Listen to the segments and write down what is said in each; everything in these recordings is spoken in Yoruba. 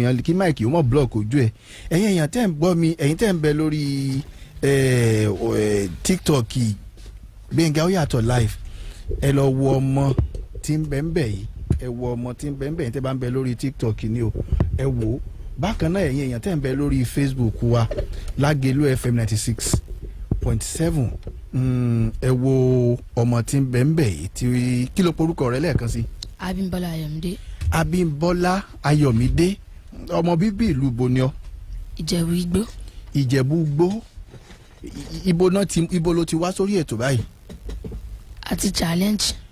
èèyàn kí máìkì ó mọ̀ block ojú ẹ̀ ẹ̀yin èèyàn tẹ́ ń gbọ́ mi ẹ̀yin tẹ́ ń bẹ lórí TikTok Gbénga Ó Yàtọ̀ live ẹ lọ wo ọmọ tí ń bẹ ń bẹ yìí ẹ wo ọmọ tí ń bẹ ń bẹ yìí tẹ́ bá ń bẹ lórí TikTok ni o ẹ wò bákan náà ẹ̀yin èèyàn tẹ́ ń bẹ lórí Facebook wa Lagelu FM 96.7 ẹ wo ọmọ tí ń bẹ ń bẹ yìí tí kí ló porúkọ rẹ̀ lẹ́ẹ̀kan sí. Abímbọ́lá Ayomide. Abímbọ́lá Ayomide ọmọ bíbí ìlú bo ni ọ. Ìjẹ̀bú Igbó. Ìjẹ̀bú Igbó ibo ló ti wá sórí ètò báyìí.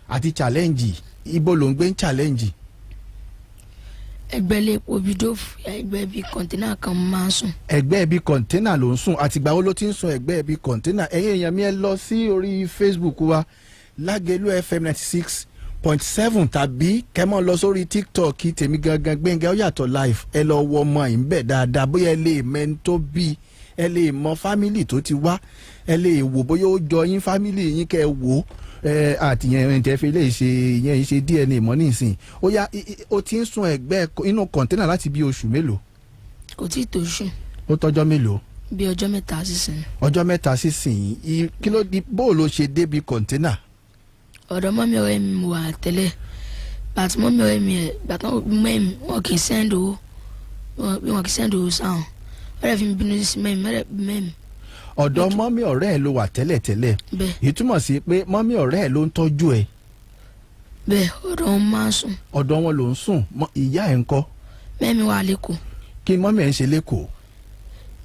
Àti challenge. Ibo ló ń gbé ń challenge. Ẹgbẹ́ lẹ́pọ̀ bídófù ẹgbẹ́ bíi kọ̀ǹténà kan máa ń sùn. Ẹgbẹ́ bíi kọ̀ǹténà ló ń sùn àtìgbà wo ló ti ń sùn ẹgbẹ́ bíi kọ̀ǹténà ẹ̀yin èèyàn mi ẹ lọ sí orí Facebook wa Lagelu FM 96.7 tàbí kẹ́mọ́ lọ sórí TikTok tèmi gangan Gbénga Ó Yàtọ̀ live ẹ lọ wọ ọmọ yìí ń bẹ̀ dáadáa bóyá ẹ lè mẹ́ni tó bí ẹ lè mọ fámìlì tó ti wá ẹ lè wò bóyá ó jọ yín fámìlì yín kẹ́ ẹ wò àti yẹn tẹ́ fi lè ṣe yẹn ṣe DNA mọ́ nísìn ó yá ó ti ń sùn ẹgbẹ́ inú kọ̀ǹténà láti bí oṣù mélòó. Kò tí ì tó oṣù. Ó tọ́jọ́ mélòó. Bí ọjọ́ mẹ́ta sísìn. Ọjọ́ mẹ́ta sísìn kí ló di bó ló ṣe débi kọ̀ǹténà. Ọ̀dọ̀ mọ́mí ọ̀rẹ́ mi wà tẹ́lẹ̀ bàtí mọ́mí ọ̀rẹ́ mi bàtí mọ́mí wọn kì í sẹ́ńdò sáwọn ọ̀rẹ́ fi mi bínú sí mẹ́mi. Ọ̀dọ̀ mọ́mí ọ̀rẹ́ ẹ̀ ló wà tẹ́lẹ̀. Ìtumọ̀ sí pé mọ́mí ọ̀rẹ́ ẹ̀ ló ń tọ́jú ẹ̀. Bẹ́ẹ̀ ọ̀dọ̀ wọn máa ń sùn. Ọ̀dọ̀ wọn ló ń sùn ìyá ẹ̀ ń kọ́. Mẹ́mi wà lẹ́kọ̀ọ́. Kí mọ́mí ẹ̀ ń ṣe lẹ́kọ̀ọ́.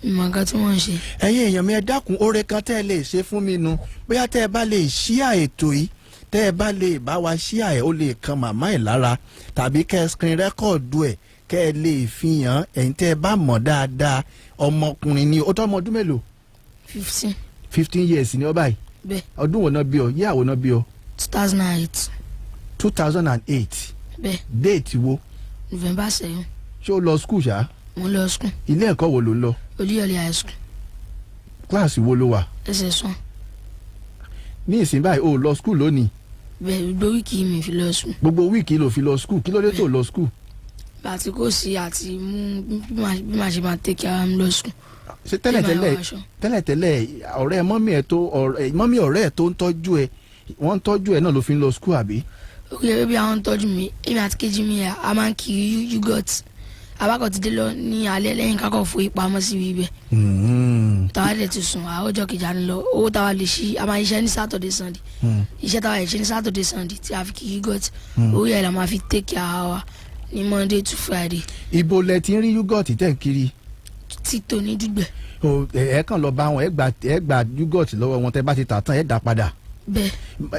Ìmọ̀ nǹkan tí wọ́n ń ṣe. Ẹ̀yin èèyàn mi ẹ dákun oore kan tẹ́ ẹ lè ṣe fún mi nu bóyá tẹ́ ẹ bá lè ṣíà ètò yìí tẹ́ ẹ bá lè bá wa ṣíà ẹ̀ ó lè kan màmá ẹ̀ lára tàbí kẹ́ ẹ screen record ẹ̀ kẹ́ ẹ lè fi hàn ẹ̀yin tẹ́ ẹ bá mọ̀ dáadáa ọmọkùnrin ni ó tọ́ ọmọ ọdún mélòó. 15 years ni ọ báyìí. Bẹ́ẹ̀. Ọdún wo náà bí ọ yíyàwó náà bí ọ. 2008. Bẹ́ẹ̀. Déètì wo. November 7. Ṣé o lọ skul ṣá. Mo lọ skul. Ilé ẹ̀kọ́ wo ló ń lọ. Olúyọ̀lé high school. Kíláàsì wo ló wà. SS1. Ní ìsìn báyìí o lọ skul lónìí. Bẹ́ẹ̀ gbogbo wíìkì mi fi lọ skul. Gbogbo wíìkì ló fi lọ skul kí ló dé tó lọ skul. Bàtí kò sí àti mú bí màá ṣe máa tẹ̀kí ara mi lọ skul. Ṣé tẹ́lẹ̀tẹ́lẹ̀ ọ̀rẹ́ mọ́mí ọ̀rẹ́ ẹ̀ tó ń tọ́jú ẹ̀ wọ́n ń tọ́jú ẹ̀ náà ló fi ń lọ skul àbí. Ó yẹ bí àwọn ń tọ́jú mi èmi àti kejì mi a máa ń kiri yúgọ̀tì abákọ̀ ti dé lọ ní alẹ́ lẹ́yìn kákọ̀ fún ìpamọ́ sí ibẹ̀. Táwa lè ti sùn àwọn ọjọ́ kejì àná lọ owó táwa lè ṣí a máa ṣiṣẹ́ ní Saturday Sunday iṣẹ́ táwa lè ṣe ní Saturday Sunday tí a fi kiri yúgọ̀tì owó yẹn la máa fi take ara wa ní Monday to Friday. Ibo lẹ ti ń rí yúgọ̀tì tẹ̀ ń kiri. Títò ní Dùgbẹ̀. Ẹ kàn lọ bá wọn ẹ gba yúgọ̀tì lọ́wọ́ wọn tẹ́ bá ti tà tán ẹ dá padà. Bẹ́ẹ̀.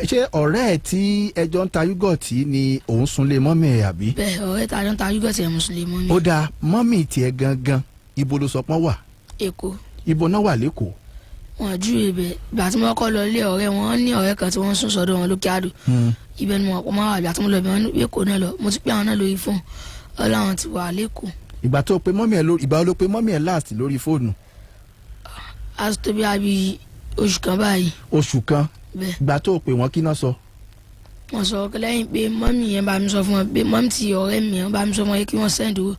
Ṣé ọ̀rẹ́ ẹ̀ tí ẹjọ́ ń ta yúgọ̀tì ni òun sunlé mọ́mì ẹ̀ àbí. Bẹ́ẹ̀ ọ̀rẹ́ tá a jọ ń ta yúgọ̀tì ẹ̀ mú sunlé mọ́mì. Ó dáa mọ́mì tiẹ̀ gangan ibo ló sọ pọ́n wà. Èkó. Ibo náà wà lẹ́kọ̀ọ́. Wọ́n ju ibẹ̀ ìgbà tí wọ́n kọ́ lọ ilé ọ̀rẹ́ wọn ní ọ̀rẹ́ kan tí wọ́n sún sọ́dọ̀ wọn lókè àdó. Ibẹ̀ ni wọ́n máa wà ìgbà tí mo lọ ibẹ̀ wọn Èkó náà lọ mo ti pé àwọn náà lórí fóònù ọlọ́run ti wà lẹ́kọ̀ọ́. Ìgbà tó pe mọ́mì ẹ̀ lórí ìgbà wo ló pe mọ́mì ẹ̀ last lórí fóònù. A ti tó bí abi oṣù kan báyìí. Oṣù kan. Bẹ́ẹ̀. Ìgbà tó pe wọn kí náà sọ. Wọ́n sọ lẹ́yìn pé mọ́mì yẹn bá mi sọ fún wọn pé mọ́mì ti ọ̀rẹ́ mi yẹn bá mi sọ fún wọn kí wọ́n send owó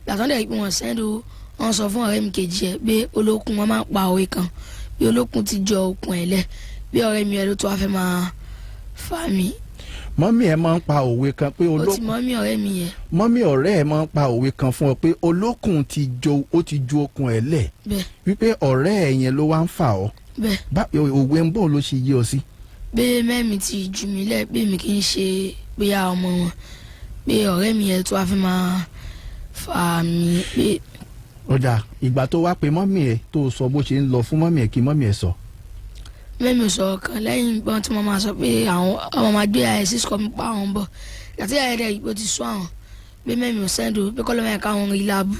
gbàtàn dẹ̀ pé wọ́n send owó wọ́n sọ fún ọ̀rẹ́ mi kejì ẹ̀ pé olókun wọn máa ń pa òwe kan pé olókun ti jọ okùn ẹ̀ lẹ̀ bí ọ̀rẹ́ mi ẹ̀ ló tó wá fẹ́ máa fà mí. Mọ́mì ẹ̀ máa ń pa òwe kan pé olókun. Ó ti mọ́mì ọ̀rẹ́ mi yẹn. Mọ́mì ọ̀rẹ́ ẹ̀ máa ń pa òwe kan fún ọ pé olókun ti ju okùn ẹ̀ lẹ̀. Bẹ́ẹ̀. Wípé ọ̀rẹ́ ẹ̀ yẹn ló wá ń fà ọ́. Bẹ́ẹ̀. Òwe ń bọ̀ ló ṣe yé ọ sí. Pé mẹ́mi ti jù mí lẹ̀ pé mi kì í ṣe bóyá ọmọ wọn pé ọ̀rẹ́ mi yẹn tó wá fi máa fà mí pé. Ọ̀dà ìgbà tó wá pe mọ́mì ẹ̀ tó sọ bó ṣe ń lọ fún mọ́mì ẹ̀ kí mọ́mì ẹ̀ sọ. Mẹ́mi sọ kan lẹ́yìn gbọ́n tí wọ́n máa sọ pé àwọn ọmọ máa gbé àìsí sọ mi pa àwọn bọ̀ àti àìrẹ́ ìgbó ti sọ àwọn pé mẹ́mi ò sẹ́ńdò pé kọ́ ló máa ká àwọn rí láàbù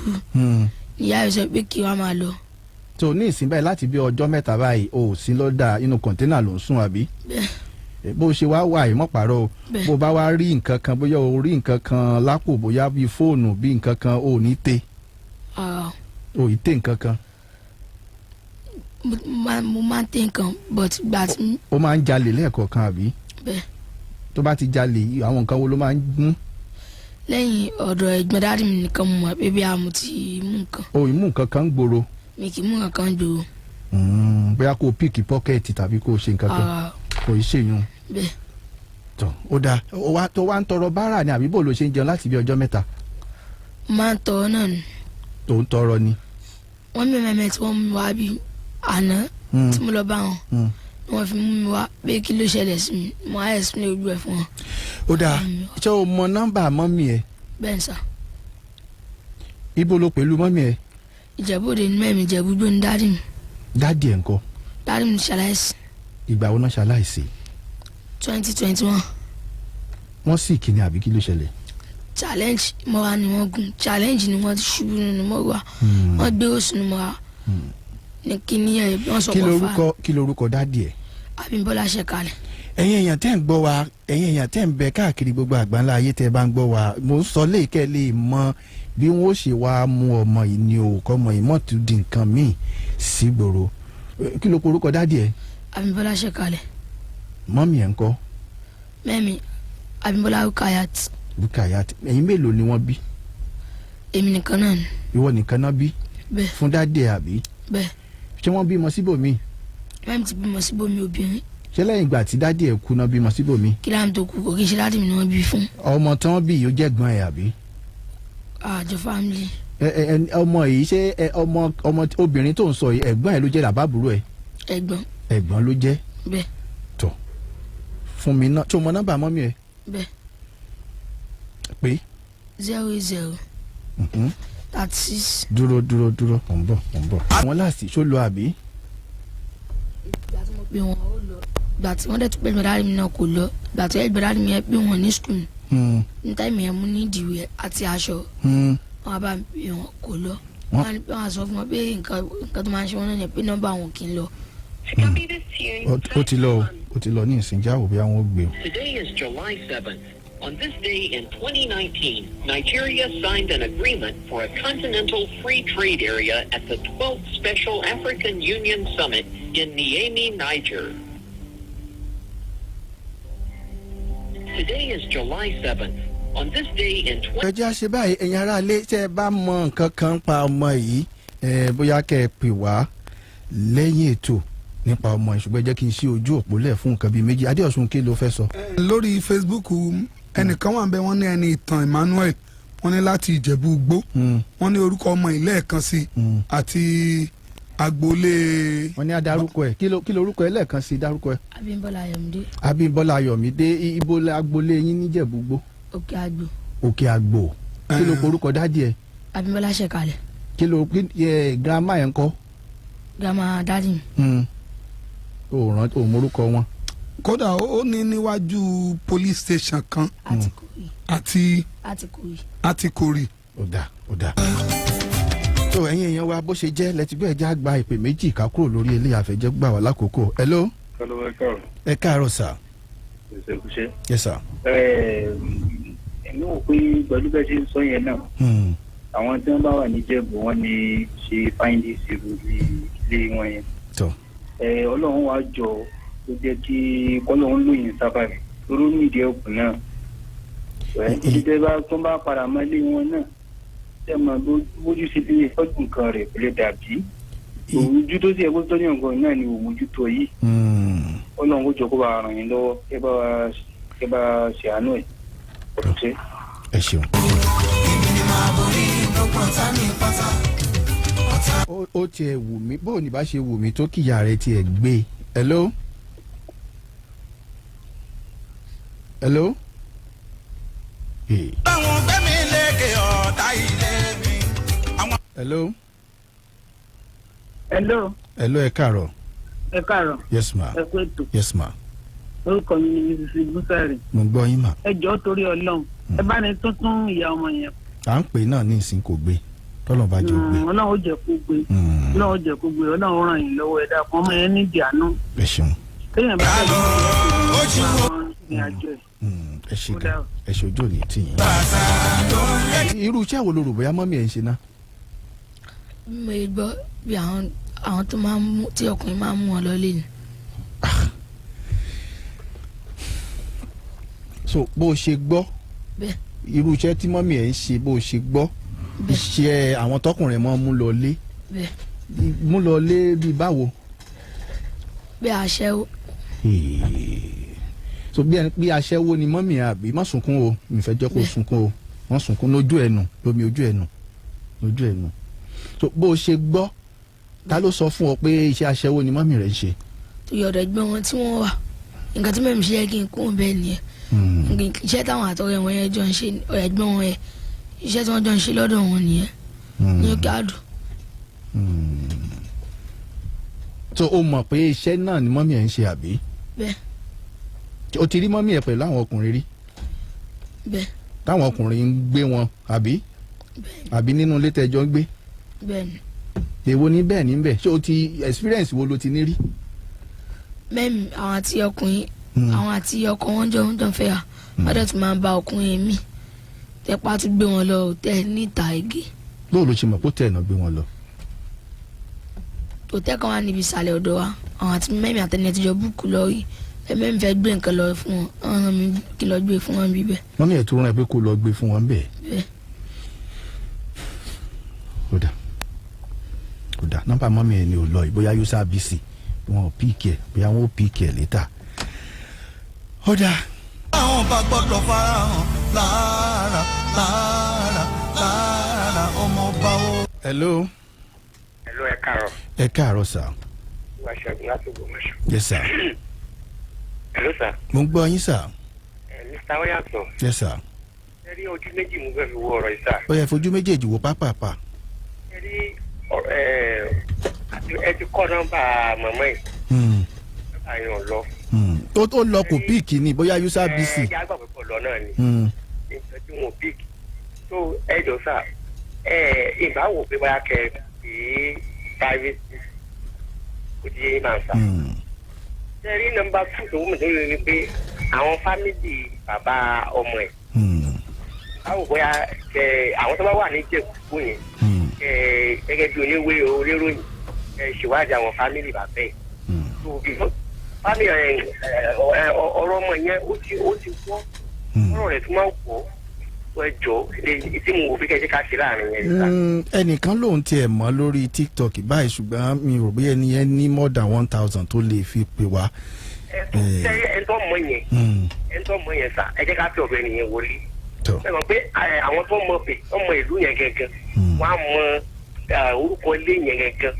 ìyá rẹ̀ sọ pé kí wọ́n máa lọ. tó ní ìsìn báyìí láti bí ọjọ́ mẹ́ta báyìí o sí lọ́dà inú kọ̀ńténà ló ń sùn àbí. bó ṣe wá wà yìí mọ̀ pàrọ̀ o bó bá wá rí nǹkan kan bóyá o rí nǹkan kan lápò bóyá bíi fóònù bíi nǹkan kan o ní tè o ì tè nǹkan kan. mo máa ń tè nǹkan but gbà tí. o máa ń jalè lẹ́ẹ̀kọ̀ọ̀kan àbí. bẹ́ẹ̀. tó bá ti jalè àwọn nǹkan wo ló máa ń gún. lẹ́yìn ọ̀dọ̀ ẹ̀gbọ́n dáàdì mi nìkan mo mọ̀ pé bí a mo ti mú nǹkan. o ìmú nǹkan kan ń gbòòrò. mi kì í mú nǹkan kan gbòòrò. bóyá kó o píìkì pọ́kẹ́ẹ̀tì tàbí kó o ṣe nǹkan kan kò í ṣèyún. bẹ́ẹ̀. tó o dáa tó wá ń tọrọ bárà ni àbí bò ló ṣe ń jẹun láti bí ọjọ́ mẹ́ta. máa ń tọrọ náà ni. tó ń tọrọ ni. wọ́n mi mẹ́mẹ́ tí wọ́n mú wa bí àná tí mo lọ bá wọn ni wọ́n fi mú mi wá pé kí ló ṣẹlẹ̀ sí mi mo á ẹ̀sìn lè ojú ẹ̀ fún wọn. ó dáa ṣé o mọ nọ́mbà mọ́mì ẹ. bẹ́ẹ̀ sà. ibo ló pẹ̀lú mọ́mì ẹ. Ìjẹ̀bú-Òde ní mẹ́mi Ìjẹ̀bú-Igbó ní dáàdì mi. dáàdì ẹ̀ ńkọ́. dáàdì mi ṣaláìsí. ìgbà wo náà ṣaláìsí. 2021. wọ́n sì kíni àbí kí ló ṣẹlẹ̀. challenge mọ́ra ni wọ́n gùn challenge ni wọ́n ti ṣubú nínú mọ́ra wọ́n gbé oṣù ní mọ́ra ní kíní ẹ̀ wọ́n sọ pọ̀ fà. kí lorúkọ dáàdì ẹ̀. Abímbọ́lá Ṣẹ̀kalẹ̀. ẹ̀yin èèyàn tẹ́ ń gbọ́ wa ẹ̀yin èèyàn tẹ́ ń bẹ káàkiri gbogbo àgbáńlá ayé tẹ́ bá ń gbọ́ wa mo ń sọ léèkẹ́ lè mọ bí wọ́n ó ṣe wá mú ọmọ yìí ní òkọ́ ọmọ yìí mọ̀ tó di nǹkan míì sígboro kí ló porúkọ dáàdì ẹ̀. Abímbọ́lá Ṣẹ̀kalẹ̀. mọ́mì ẹ̀ ń kọ́. mẹ́mi Abímbọ́lá Rukayat. Rukayat ẹ̀yin mélòó ni wọ́n bí. èmi nìkan náà ni. ìwọ nìkan náà bí. bẹ́ẹ̀. fún dáàdì ẹ̀ àbí. bẹ́ẹ̀. ṣé wọ́n bímọ síbòmí. mẹ́mi ti bímọ síbòmí obìnrin. ṣé lẹ́yìn ìgbà tí dáàdì ẹ̀ kú náà bímọ síbòmí. kí láàmú tó kú kò kí n ṣe dáàdì mi ni wọ́n bí fún. ọmọ tí wọ́n bí yìí ó jẹ́ gbọ́n ẹ̀ àbí. àjọ fámìlì. ọmọ yìí ṣé ọmọ obìnrin tó ń sọ yìí ẹ̀gbọ́n ẹ̀ ló jẹ́ làbábùrú ẹ̀. ẹ̀gbọ́n ló jẹ́. bẹ́ẹ̀. tọ́ fún mi náà tó mọ nọ́mbà mọ́mí ẹ̀. bẹ́ẹ̀. pé. 00. 36. dúró ò ń bọ̀. àwọn láàsì ṣó lọ àbí. ìgbà tí mo pè wọ́n ó lọ ìgbà tí wọ́n dẹ̀ tún pè mí dáàdì mi náà kò lọ ìgbà tí ẹgbẹ́ mi yẹn pè wọ́n ní skul ní táìmù yẹn mú ní ìdìwé àti aṣọ wọn bá mi pè wọ́n kò lọ wọn sọ fún wọn pé nǹkan tó máa ń ṣe wọn náà yẹn pé nọ́mbà wọn kì í lọ. ó ti lọ ní ìsìnjáwò bí àwọn gbé. Today is July 7th. On this day in 2019, Nigeria signed an agreement for a continental free trade area at the 12th Special African Union Summit in Niamey, Niger. Today is July 7th. On this day in ẹ jẹ́ àṣẹ báyìí ẹ̀yin ará ilé tẹ́ ẹ bá mọ nǹkan kan pa ọmọ yìí bóyá kẹ́ ẹ pè wá lẹ́yìn ètò nípa ọmọ yìí ṣùgbọ́n ẹ jẹ́ kí n ṣí ojú òpó lẹ̀ fún nǹkan bíi méjì Adéọ̀sùn kí ló fẹ́ sọ. lórí Facebook ẹnìkan wà ń bẹ wọ́n ní ẹni ìtàn Emmanuel wọ́n ní láti Ìjẹ̀bú-Igbó wọ́n ní orúkọ ọmọ yìí lẹ́ẹ̀kan sí àti agboolé. wọ́n ní adarúkọ ẹ̀ kí ló orúkọ ẹ̀ lẹ́ẹ̀kan sí dárúkọ ẹ̀. Abímbọ́lá Ayọ̀mídé. Abímbọ́lá Ayọ̀mídé ibo agboolé yín ní Ìjẹ̀bú-Igbó. Òkè Àgbò. Òkè Àgbò kí ló porúkọ dádì ẹ̀. Abímbọ́lá Ṣẹ̀kalẹ̀. kí ló girama yẹn kọ́. girama dádì mi. o morúkọ wọn. kódà ó ní níwájú police station kan àti kórì. ó dà. tó ẹ̀yin èèyàn wa bó ṣe jẹ́ lẹ́tìgbọ́ ẹja gba ìpè méjì ká kúrò lórí ilé àfẹ́jẹ́ gbà wá lákòókò. hello. ẹ káàárọ̀ sà. yes sir. èmi ò pé pẹ̀lú bẹ́ẹ̀ ṣe ń sọ yẹn náà àwọn tí wọ́n bá wà níjẹ̀bù wọ́n ní ṣe fáìndì ìṣirò ilé wọn yẹn. ọlọ́run wàá jọ ó jẹ́ kí kọ́lọ́run lóyìn sábàbí toró nídìí ẹ̀kú náà. ìdílé bá tó bá padà mọ́ ilé wọn náà ṣe máa bójú sí ilé ìtọ́jú nǹkan rẹ̀ kò lè dàbí. òwújú tó sì ẹ̀ kó tọ́jú nǹkan náà ni òwújú tó yìí. ọlọ́run kó jọ kó bá ràn yín lọ́wọ́ kẹ́ bá ṣe àánú ẹ̀ ọ̀tún. ẹ ṣeun. ó tiẹ̀ wù mí bó ní bá ṣe wù mí tó kíyà rẹ̀ tiẹ̀ gbé. hello. hello. àwọn gbẹ́mí lékè ọ̀tá ilé mi. hello. hello. hello ẹ káàárọ̀. ẹ káàárọ̀. yes ma. ẹ kú ètò. yes ma. orúkọ mi ni mrs busari. mo gbọ́ yín mà. ẹ jọ̀ọ́ torí Ọlọ́run ẹ bá ní tuntun ìyá ọmọ yẹn. à ń pè náà ní ìsìn kò gbé tọ́lọ̀ bá jọ gbé. Ọlọ́run ó jẹ́ kó gbé. Ọlọ́run ó jẹ́ kó gbé. Ọlọ́run ràn yín lọ́wọ́ ẹ dákun ọmọ yẹn nídìí àánú. ẹ ṣeun. kéèyàn bá tẹ̀lé ní àjọ ẹ̀. ẹ ṣe gan ẹ ṣe ojú òní tì yín. irú iṣẹ́ wo ló rò bóyá mọ́mí ẹ̀ ń ṣe ná. mo gbọ́ bí àwọn tó máa ń mú tí ọkùnrin máa ń mú ọ lọ́lé ni. so bó o ṣe gbọ́ irú iṣẹ́ tí mọ́mì ẹ̀ ń ṣe bó ṣe gbọ́ iṣẹ́ àwọn tọkùnrin mọ́ mú lọ lé bíi báwo. bí aṣẹ́wó. so bí aṣẹ́wó ni mọ́mì àbí má sunkún o mi fẹ́ jẹ́ kó sunkún o wọ́n sunkún lójú ẹ̀nù lómi ojú ẹ̀nù so bó o ṣe gbọ́ ta ló sọ fún ọ pé iṣẹ́ aṣẹ́wó ni mọ́mì rẹ̀ ń ṣe. tó yọ̀dọ̀ ẹgbẹ́ wọn tí wọ́n wà nǹkan tí mẹ́mi ṣe yẹ kí n kún bẹ́ẹ̀ nìyẹn iṣẹ́ táwọn àtọ̀rẹ́ wọn yẹn jọ ń ṣe ẹgbẹ́ wọn yẹn iṣẹ́ tí wọ́n jọ ń ṣe lọ́dọ̀ wọn nìyẹn ní òkè àdùn. so o mọ̀ pé iṣẹ́ náà ni mọ́mì ẹ̀ ń ṣe àbí. bẹ́ẹ̀. o ti rí mọ́mì ẹ̀ pẹ̀lú àwọn ọkùnrin rí. bẹ́ẹ̀. táwọn ọkùnrin ń gbé wọn àbí. àbí nínú ilé tẹ́jọ́ ń gbé. bẹ́ẹ̀ ni. èwo ni bẹ́ẹ̀ ni bẹ́ẹ̀ ṣé o ti experience wo ló ti ní rí. mẹ́mi àwọn àti ọkùnrin àwọn àti ọkọ wọn jọ ń fẹ́ ra wọ́n dẹ̀ tún máa ń ba ọkùnrin mi tẹ́pá tún gbé wọn lọ òtẹ́ níta igi. bóòlù ṣe mọ̀ kó tẹ̀ náà gbé wọn lọ. òtẹ́ kan wà níbi ìsàlẹ̀ ọ̀dọ̀ wa àwọn àti mẹ́mi àtẹni ẹtìjọ búùkù lọ rí mẹ́mi fẹ́ gbé nǹkan lọ fún wọn ọ̀ràn mi kí lọ gbé fún wọn bíbẹ̀. wọ́n ní ẹ̀tọ́ rán ẹ pé kó lọ gbé fún wọn bẹ́ẹ̀. bẹ́ẹ̀. ó dà nọ́mbà mọ́mì ẹ̀ ni ò lọ yìí bóyá yóò sáà bí sí wọn ò píìkì ẹ̀ bóyá wọn ò píìkì ẹ̀ létà. ó dà. àwọn bá gbọ́dọ̀ farahàn lára ọmọ bá o. hello. hello ẹ káàárọ̀. ẹ káàárọ̀ sà. wà á ṣẹ́gun láti Ògbómọ̀ṣọ́. yes sir. hello sir. mo ń gbọ́ yín sà. mr oyato. yes sir. ẹ rí ojú méjì mú bẹ́ẹ̀ fi wo ọ̀rọ̀ yìí sà. ó yẹ fojú méjèèjì wo pápápá. ẹ rí ẹ ti kọ́ nọ́mbà màmá yìí. àyàn lọ. ó lọ kò píìkì ni bóyá user bc. ẹ jágbà pé kò lọ náà ni. nǹkan tí wọn píìkì. tó ẹ jọ sà ìgbà wo pé bóyá kẹ private kò di yẹn máa sà. ṣe rí nọ́mbà 2 tó wúmi tó yẹ ni pé àwọn fámìlì bàbá ọmọ ẹ̀. báwo bóyá àwọn tó bá wà ní Ìjẹ̀bú yẹn gẹ́gẹ́ bí oníwé oníròyìn ṣèwádìí àwọn fámìlì bàbá ẹ̀. fámìlì ọ̀rọ̀ ọmọ yẹn ó ti wọ́ ọ̀rọ̀ rẹ̀ tó máa wọ̀ ẹjọ́ tí mo wò fi kẹ́kẹ́ ká ṣe láàrin yẹn. ẹnìkan lòun tiẹ̀ mọ́ lórí TikTok báyìí ṣùgbọ́n mi rò bóyá ẹni yẹn ní more than 1,000 tó lè fi pè wá. ẹ̀ńtọ́ mọ̀ yẹn sà ẹ jẹ́ ká fi ọ̀bẹ nìyẹn wọlé. ẹ mọ̀ pé àwọn tó mọ̀ pé ọmọ ìlú yẹn gẹ́gẹ́ wọ́n á mọ orúkọ ilé yẹn gẹ́gẹ́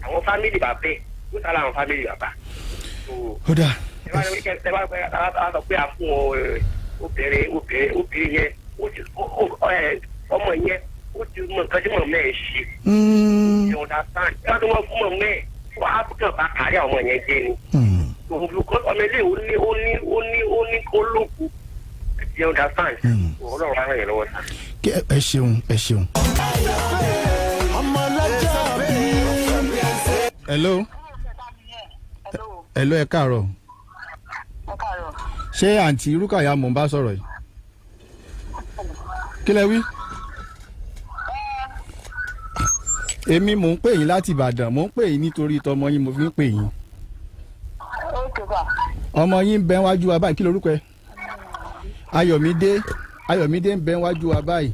àwọn fámìlì bàbá ẹ̀ ó sá láwọn fámìlì bàbá. ó dà. ẹ bá sọ pé a fún obìnrin yẹn ọmọ yẹn ó ti mọ nǹkan tí mọ̀ mẹ́ẹ̀ ṣe. you understand ẹ bá tó wọ́n fún mọ̀ mẹ́ẹ̀ wọ́n á kàn bá kárí ọmọ yẹn jẹ́ ni. ọmọ ilé ó ní ológun you understand. ọlọ́run á ràn yẹn lọ́wọ́ sá. ẹ ṣeun. hello. hello ẹ káàárọ̀. ṣé àǹtí Rúkàyà mò ń bá sọ̀rọ̀ yìí. kí lẹ wí. èmi mò ń pè yín láti Ìbàdàn mò ń pè yín nítorí tọmọ yín mo fi ń pè yín. ọmọ yín ń bẹ wájú wa báyìí kí lorúkọ ẹ. Ayọ̀mídé ń bẹ wájú wa báyìí.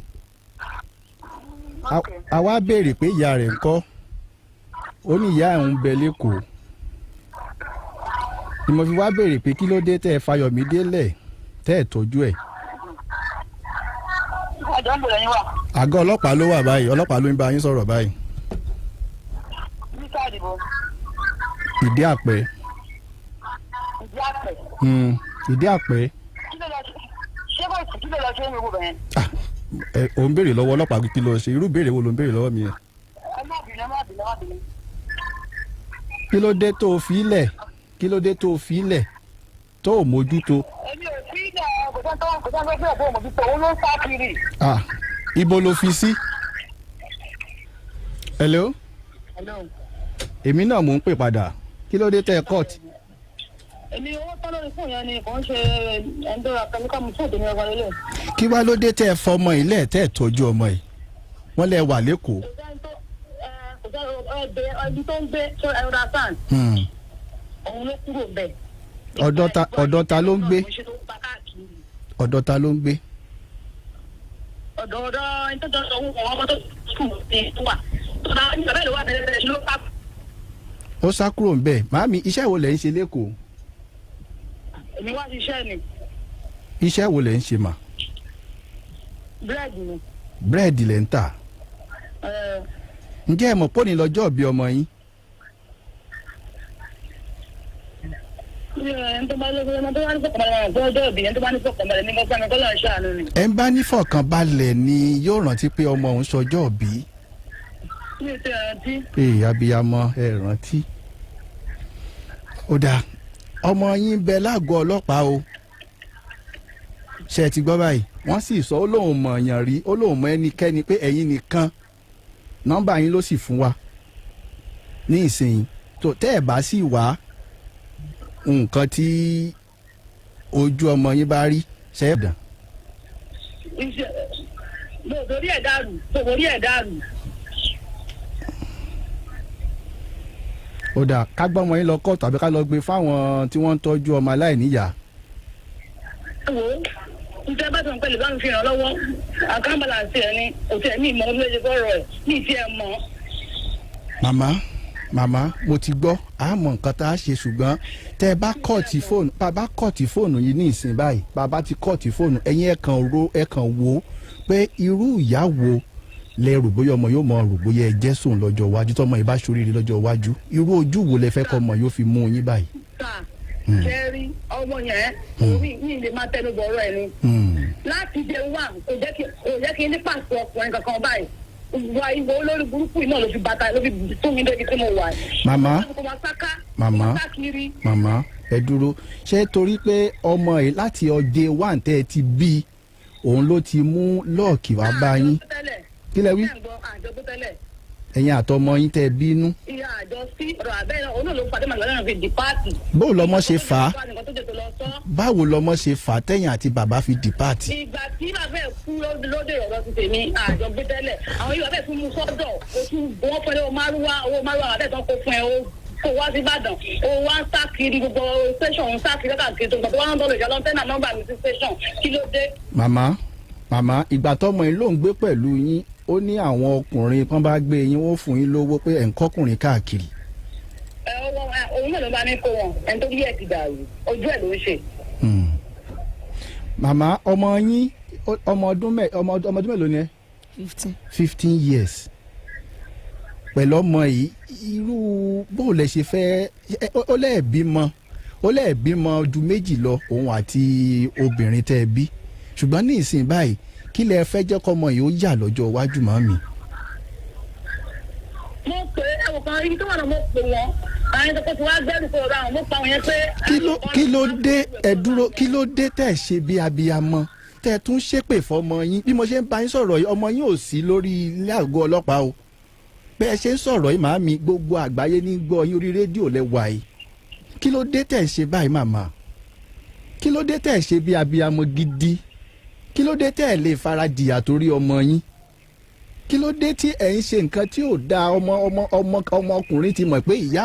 àwa béèrè pé ìyá rẹ̀ ńkọ́ ó ní ìyá ẹ̀ ń bẹ lẹ́kọ̀ọ́ ni mo fi wá béèrè pé kí ló dé tẹ́ ẹ f'Ayọ̀mídé lẹ̀ tẹ́ ẹ tọ́jú ẹ̀. àgọ́ ọlọ́pàá ló wà báyìí ọlọ́pàá ló ń bá yín sọ̀rọ̀ báyìí. ìdí àpẹ. ìdí àpẹ. ò ń béèrè lọ́wọ́ ọlọ́pàá kí ló ṣe irú béèrè wo ló ń béèrè lọ́wọ́ mi yẹn. kí ló dé tó fi lẹ̀ kí ló dé tó fi lẹ̀ tó ò mójútó. èmi ò sí ilẹ̀ kò sẹ́ni tó fẹ́ bó mójútó òun ló ń sá kiri. ibo ló fi sí. hello. èmi náà mò ń pè padà kí ló dé tẹ́ ẹ court. èmi owó tán lórí fún yẹn ni kò ń ṣe ẹ̀ńdọ́ra kẹ́míkà mú fún òdòdó ẹ̀wọ̀n lélẹ̀. kí wá ló dé tẹ́ ẹ fọmọ ilé tẹ́ ẹ tọ́jú ọmọ yìí wọ́n lẹ wà lẹ́kọ̀ọ́. ẹbí tó ń gbé tó ẹ̀rọ sàn. òun ló kúrò bẹ́ẹ̀. ọ̀dọ̀ ta ló ń gbé. ọ̀dọ̀ ta ló ń gbé. ọ̀dọ̀ ìtọ́jọ́ owó wọn ọmọ tó sùn ní wà tó náà ní bàbá ìlú wà tẹ́lẹ̀ ló pa. ó sá kúrò ń bẹ̀ màámi iṣẹ́ wo lẹ̀ ń ṣe lẹ́kọ̀ọ́. èmi wá ṣiṣẹ́ ni. iṣẹ́ wo lẹ̀ ń ṣe mà. búrẹ́dì ni. búrẹ́dì lẹ̀ ń tà. ǹjẹ́ ẹ mọ̀ pé òní lọ́jọ́ ìbí ọmọ yín. ẹ ń bá ní fọkànbalẹ̀ ni yóò rántí pé ọmọ òun sọjọ́ òbí. abiyamọ ẹ rántí. ó dáa ọmọ yín bẹ lágọ̀ọ́ ọlọ́pàá o ṣe ti gbọ́ báyìí wọ́n sì sọ ó lóun mọ̀ ọ̀yàn rí ó lóun mọ̀ ẹnikẹ́ni pé ẹ̀yin nìkan nọ́mbà yín ló sì fún wa ní ìsinyìí tó tẹ́ ẹ̀ bá sì wá nǹkan tí ojú ọmọ yín bá rí ṣe é dàn. torí ẹ̀ dàrú torí ẹ̀ dàrú. ó dáa ká gbọ́ ọmọ yín lọ kọ́ tàbí ká lọ gbé fáwọn tí wọ́n ń tọ́jú ọmọ aláìníyàá. wo njẹ bá tó ń pẹ̀lú bá ń fi hàn lọ́wọ́ àkàǹbàlà àti ẹni òtí ẹ̀mí ìmọ̀ olóye bọ́rọ̀ ẹ̀ ní ìtí ẹ̀ mọ́. màmá mo ti gbọ́ àmọ́ nǹkan tá a ṣe ṣùgbọ́n tẹ́ ẹ bá kọ́ọ̀tì fóònù bàbá kọ́ọ̀tì fóònù yìí ní ìsìn báyìí bàbá ti kọ́ọ̀tì fóònù ẹ̀yin ẹ kàn wò ó pé irú ìyá wo lẹ rò bóyá ọmọ yóò mọ rò bóyá ẹ jẹ́ sùn lọ́jọ́ iwájú tọ́mọ yìí bá ṣoríire lọ́jọ́ iwájú irú ojú wo lẹ fẹ́ kọ́ ọmọ yóò fi mú yín báyìí. kẹrí ọmọ yẹn orí yìí lè máa tẹnu bọ̀rọ̀ ẹ̀ ni láti dé wà kò jẹ́ kí n ní pàṣẹ ọkùnrin kankan báyìí wà ìwọ olórí burúkú yìí náà ló fi bàtà ló fi tún mi débi tí mo wà. màmá ẹ dúró ṣé torí pé ọmọ yìí láti ọdẹ wà tẹ́ ẹ ti bí òun ló ti mú lọ́ọ̀kì wá bá yín kí lẹ wí ẹ̀yin àtọmọ yín tẹ́ bínú. ìyá àjọ sí ọ̀rọ̀ abẹ́rẹ́ olóòlù pàdé màgbà lọ́nà fi di páàtì. báwo lọmọ ṣe fà á báwo lọmọ ṣe fà á tẹ̀yìn àti bàbá fi di páàtì. ìgbà tí bàbá ẹ̀ kú lóde ọ̀rọ̀ ti tèmi àjọ gbé tẹ́lẹ̀ àwọn yìí bàbá ẹ̀ tún mú sọ́dọ̀ o tún wọ́n fẹ́ owó márùwá bàbá ẹ̀ tán kó fún ẹ o kó wá sí Ìbàdàn o wá ń sá kiri gbogbo station ń sá kiri káàkiri tó gbàgbọ́ wọn lọ́ọ́ ìjà lọ́ntẹ́nà nọ́mbà mi sí station kí ló dé. màmá ìgbà tọmọ yín ló ń gbé pẹ̀lú yín ó ní àwọn ọkùnrin kan bá gbé yín wọ́n fún yín lówó pé ẹ̀ ń kọ́kùnrin káàkiri. òun náà ló bá ní kó wọn ẹni tó bí ẹ ti dàrú ojú ẹ ló ń ṣe. màmá ọmọ yín ọmọ ọdún mélòó ni ẹ. 15 years pẹ̀lú ọmọ yìí irú bó lẹ ṣe fẹ́ ó lẹ́ẹ̀bímọ ju méjì lọ òun àti obìnrin tẹ́ ẹ bí ṣùgbọ́n ní ìsìn báyìí kí lẹ fẹ́ jẹ́ kọ́mọ yìí ó yà lọ́jọ́ iwájú màmí. mo pè é ẹ̀wọ̀n kan ibi tó wà náà mo pè wọ́n àwọn ẹ̀sọ́ tí wọ́n á gbẹ́rù kó ra àwọn mo pa àwọn yẹn pé. kí ló dé ẹ dúró kí ló dé tẹ̀ ṣe bí abiyamọ tẹ̀ tún ṣépè fọmọ yín bí mo ṣe ń bá yín sọ̀rọ̀ yìí ọmọ yín ò sí lórí ilé àgọ́ ọlọ́pàá o bẹ́ẹ̀ ṣe ń sọ̀rọ̀ yìí màmí gbogbo àgbáyé ní gbọ́ yín orí rédíò lẹ́wà yìí kí ló dé tẹ̀ ṣe báyìí màmá kí ló dé tẹ̀ ṣe bí abiyamọ gidi kí ló dé tẹ́ ẹ̀ lè fara jìyà torí ọmọ yín kí ló dé tí ẹ̀ ń ṣe nǹkan tí ò dáa ọmọkùnrin ti mọ̀ pé ìyá